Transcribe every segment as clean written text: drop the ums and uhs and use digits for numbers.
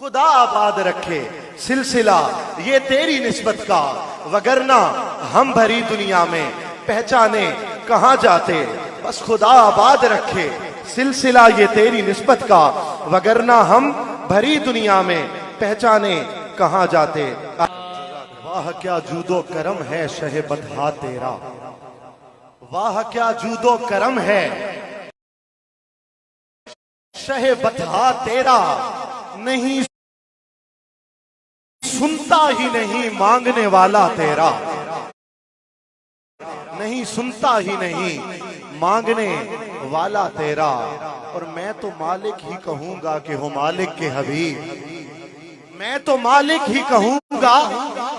خدا آباد رکھے سلسلہ یہ تیری نسبت کا، وگرنہ ہم بھری دنیا میں پہچانے کہاں جاتے۔ بس خدا آباد رکھے سلسلہ یہ تیری نسبت کا، وگرنہ ہم بھری دنیا میں پہچانے کہاں جاتے۔ واہ کیا جود و کرم ہے شہ بطحا تیرا، واہ کیا جود و کرم ہے شہ بطحا تیرا، نہیں سنتا ہی نہیں مانگنے والا تیرا، نہیں سنتا ہی نہیں مانگنے والا تیرا۔ اور میں تو مالک ہی کہوں گا کہ ہو مالک کے حبیب، میں تو مالک ہی کہوں گا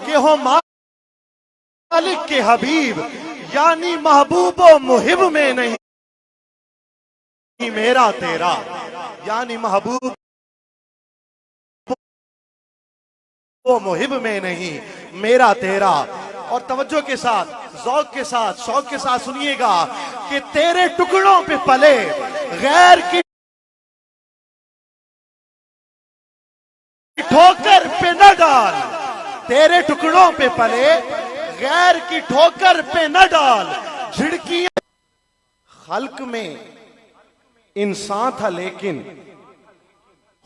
کہ ہو مالک کے حبیب، یعنی محبوب و محب میں نہیں میرا تیرا، یعنی محبوب و محب میں نہیں میرا تیرا۔ اور توجہ کے ساتھ، ذوق کے ساتھ، شوق کے ساتھ سنیے گا کہ تیرے ٹکڑوں پہ پلے غیر کی ٹھوکر پہ نہ ڈال، تیرے ٹکڑوں پہ پلے غیر کی ٹھوکر پہ نہ ڈال، جھڑکیاں۔ خلق میں انسان تھا لیکن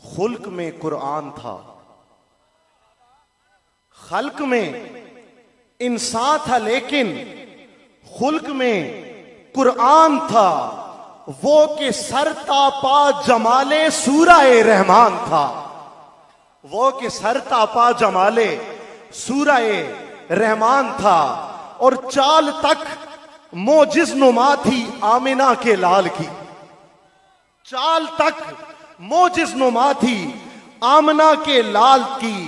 خلق میں قرآن تھا، خلق میں انسان تھا لیکن خلق میں قرآن تھا، وہ کہ سر تا پا جمال سورہ رحمان تھا، وہ کہ سر تا پا جمال سورہ رحمان تھا، اور چال تک موجز نما تھی آمنہ کے لال کی، چال تک موجز نما تھی آمنہ کے لال کی،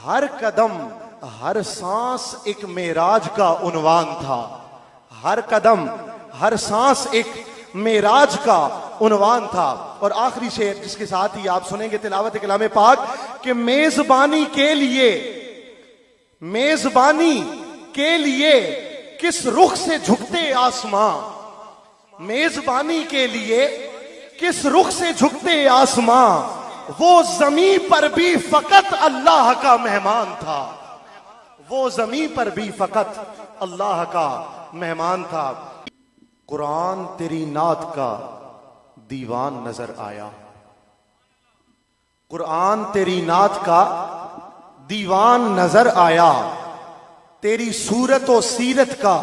ہر قدم ہر سانس ایک معراج کا عنوان تھا، ہر قدم ہر سانس ایک معراج کا عنوان تھا۔ اور آخری شعر جس کے ساتھ ہی آپ سنیں گے تلاوت کلام پاک کہ میزبانی کے لیے، میزبانی کے لیے کس رخ سے جھکتے آسماں، میزبانی کے لیے کس رخ سے جھکتے آسماں، وہ زمین پر بھی فقط اللہ کا مہمان تھا، وہ زمین پر بھی فقط اللہ کا مہمان تھا۔ قرآن تیری نعت کا دیوان نظر آیا، قرآن تیری نعت کا دیوان نظر آیا، تیری صورت و سیرت کا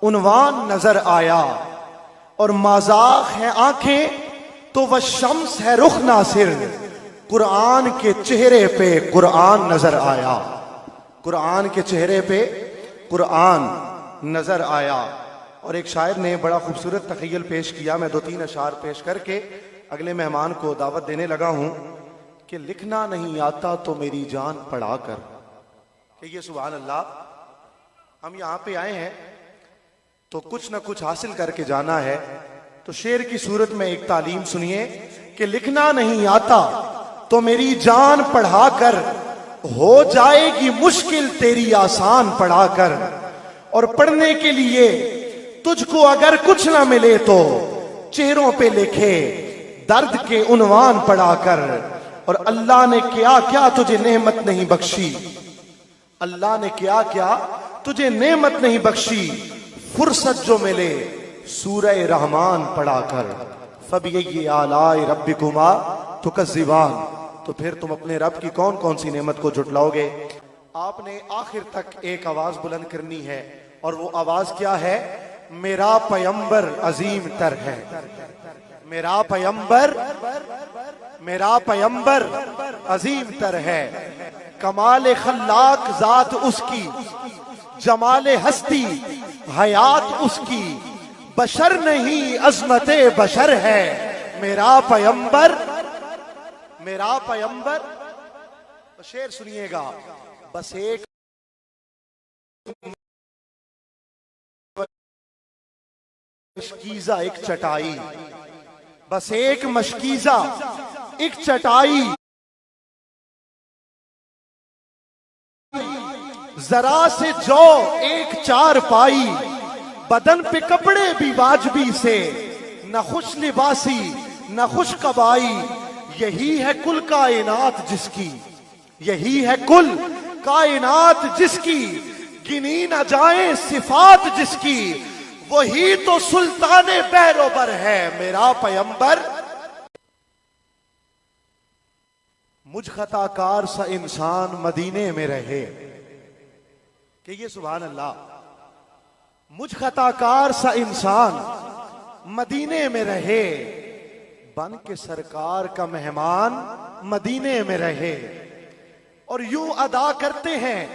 عنوان نظر آیا، اور مازاغ ہے آنکھیں تو وہ شمس ہے رخ ناصر، قرآن کے چہرے پہ قرآن نظر آیا، قرآن کے چہرے پہ قرآن نظر آیا۔ اور ایک شاعر نے بڑا خوبصورت تخیل پیش کیا، میں 2-3 اشعار پیش کر کے اگلے مہمان کو دعوت دینے لگا ہوں کہ لکھنا نہیں آتا تو میری جان پڑھا کر، کہ یہ سبحان اللہ، ہم یہاں پہ آئے ہیں تو کچھ نہ کچھ حاصل کر کے جانا ہے، تو شعر کی صورت میں ایک تعلیم سنیے کہ لکھنا نہیں آتا تو میری جان پڑھا کر، ہو جائے گی مشکل تیری آسان پڑھا کر، اور پڑھنے کے لیے تجھ کو اگر کچھ نہ ملے تو چہروں پہ لکھے درد کے عنوان پڑھا کر، اور اللہ نے کیا کیا تجھے نعمت نہیں بخشی، اللہ نے کیا کیا تجھے نعمت نہیں بخشی، فرصت جو ملے سورہ رحمان پڑھا کر، فَبِأَيِّ آلَاءِ رَبِّكُمَا تُكَذِّبَانِ، تو پھر تم اپنے رب کی کون کون سی نعمت کو جھٹلاؤ گے۔ آپ نے آخر تک ایک آواز بلند کرنی ہے، اور وہ آواز کیا ہے؟ میرا پیمبر عظیم تر ہے، میرا پیمبر، میرا پیمبر عظیم تر ہے، کمال خلاق ذات اس کی، جمال ہستی حیات اس کی، بشر نہیں عظمت بشر ہے، میرا پیمبر، میرا پیمبر۔ شعر سنیے گا، بس ایک مشکیزہ ایک چٹائی، بس ایک مشکیزہ ایک چٹائی، ذرا سے جو ایک چار پائی، بدن پہ کپڑے بھی واجبی سے، نہ خوش لباسی نہ خوش قبائی، یہی ہے کل کائنات جس کی، یہی ہے کل کائنات جس کی، گنی نہ جائیں صفات جس کی، وہی تو سلطان بیروبر ہے میرا پیمبر۔ مجھ خطا کار سا انسان مدینے میں رہے، کہ یہ سبحان اللہ، مجھ خطا کار سا انسان مدینے میں رہے، بن کے سرکار کا مہمان مدینے میں رہے۔ اور یوں ادا کرتے ہیں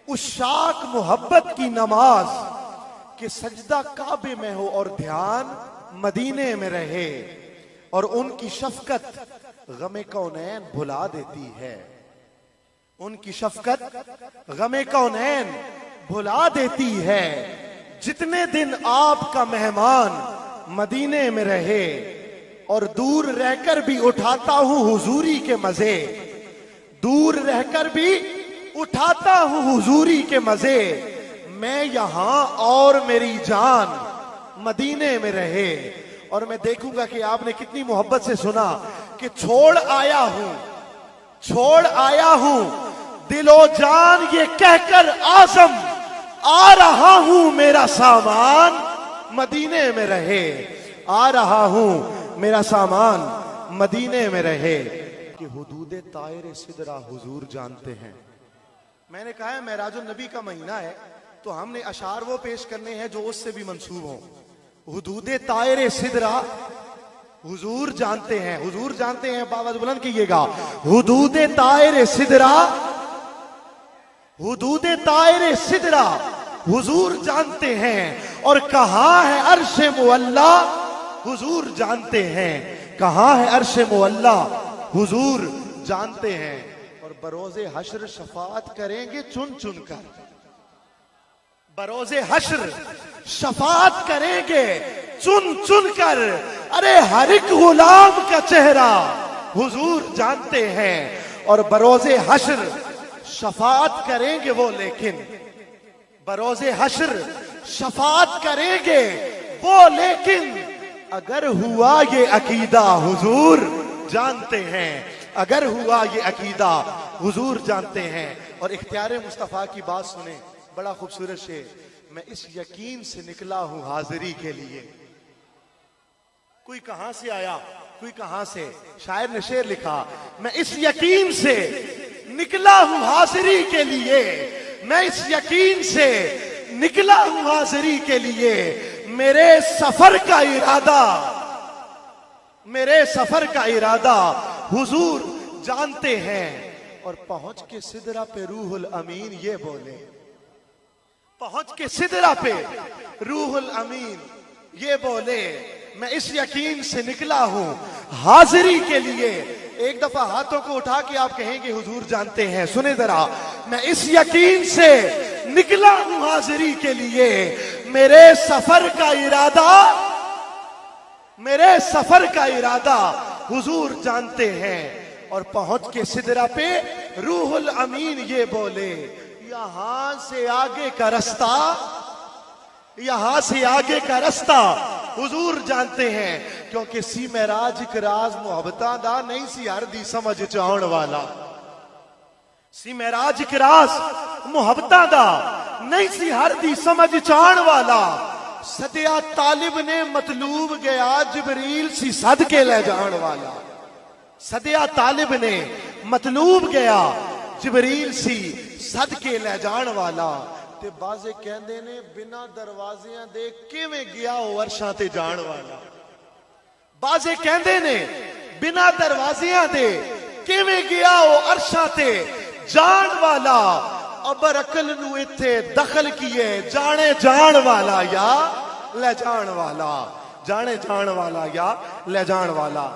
عشاق محبت کی نماز، کہ سجدہ کعبے میں ہو اور دھیان مدینے میں رہے، اور ان کی شفقت غم کونین بھلا دیتی ہے، ان کی شفقت غم کونین بھلا دیتی ہے۔ جتنے دن آپ کا مہمان مدینے میں رہے، اور دور رہ کر بھی اٹھاتا ہوں حضوری کے مزے، دور رہ کر بھی اٹھاتا ہوں حضوری کے مزے، میں یہاں اور میری جان مدینے میں رہے۔ اور میں دیکھوں گا کہ آپ نے کتنی محبت سے سنا کہ چھوڑ آیا ہوں، چھوڑ آیا ہوں دل و جان یہ کہہ کر آزم، آ رہا ہوں میرا سامان مدینے میں رہے، آ رہا ہوں میرا سامان مدینے میں رہے۔ کہ حدود طائر سدرہ حضور جانتے ہیں۔ میں نے کہا ہے معراج النبی کا مہینہ ہے تو ہم نے اشعار وہ پیش کرنے ہیں جو اس سے بھی منسوب ہوں۔ حدود طائر سدرہ حضور جانتے ہیں، حضور جانتے ہیں، باواز بلند کیجئے گا، حدود طائر سدرہ، حدود طائر سدرہ حضور جانتے ہیں، اور کہاں ہے عرش معلی حضور جانتے ہیں، کہاں ہے عرش معلی حضور جانتے ہیں۔ اور بروز حشر شفاعت کریں گے چن چن کر، بروز حشر شفاعت کریں گے چن چن کر، ارے ہر ایک غلام کا چہرہ حضور جانتے ہیں، اور بروز حشر شفاعت کریں گے وہ، لیکن بروز حشر شفاعت کریں گے وہ، لیکن اگر ہوا یہ عقیدہ حضور جانتے ہیں، اگر ہوا یہ عقیدہ حضور جانتے ہیں۔ اور اختیار مصطفیٰ کی بات سنیں، بڑا خوبصورت شعر، میں اس یقین سے نکلا ہوں حاضری کے لیے۔ کوئی کہاں سے آیا، کوئی کہاں سے، شاعر نے شعر لکھا، میں اس یقین سے نکلا ہوں حاضری کے لیے، میں اس یقین سے نکلا ہوں حاضری کے لیے، میرے سفر کا ارادہ، میرے سفر کا ارادہ حضور جانتے ہیں۔ اور پہنچ کے سدرہ پہ روح الامین یہ بولے، پہنچ کے سدرہ پہ روح الامین یہ بولے، میں اس یقین سے نکلا ہوں حاضری کے لیے۔ ایک دفعہ ہاتھوں کو اٹھا کے آپ کہیں گے حضور جانتے ہیں، سنیں ذرا، میں اس یقین سے نکلا ہوں حاضری کے لیے، میرے سفر کا ارادہ، میرے سفر کا ارادہ حضور جانتے ہیں۔ اور پہنچ کے سدرہ پہ روح الامین یہ بولے، یہاں سے آگے کا رستہ، یہاں سے آگے کا رستہ حضور جانتے ہیں، کیونکہ سی معراج ایک راز محبتاں دا نہیں سی ہر دی سمجھ چاؤن والا، سی معراج ایک راز محبتاں دا نہیں سی ہر دی سمجھ چاؤن والا، سدیا طالب نے مطلوب گیا جبریل سی صد کے لے جان والا، سدیا طالب نے مطلوب گیا جبریل سی صد کے لے جان والا۔ تے بازے کہندے نے بنا دروازیاں دے کیویں گیا او عرشاں تے جان والا، بازے کہندے نے بنا دروازیاں دے کیویں گیا او عرشاں تے جان والا، ابر عقل نو ایتھے دخل کیے جانے جان والا یا لے جان والا، جانے جان والا یا لے جان والا۔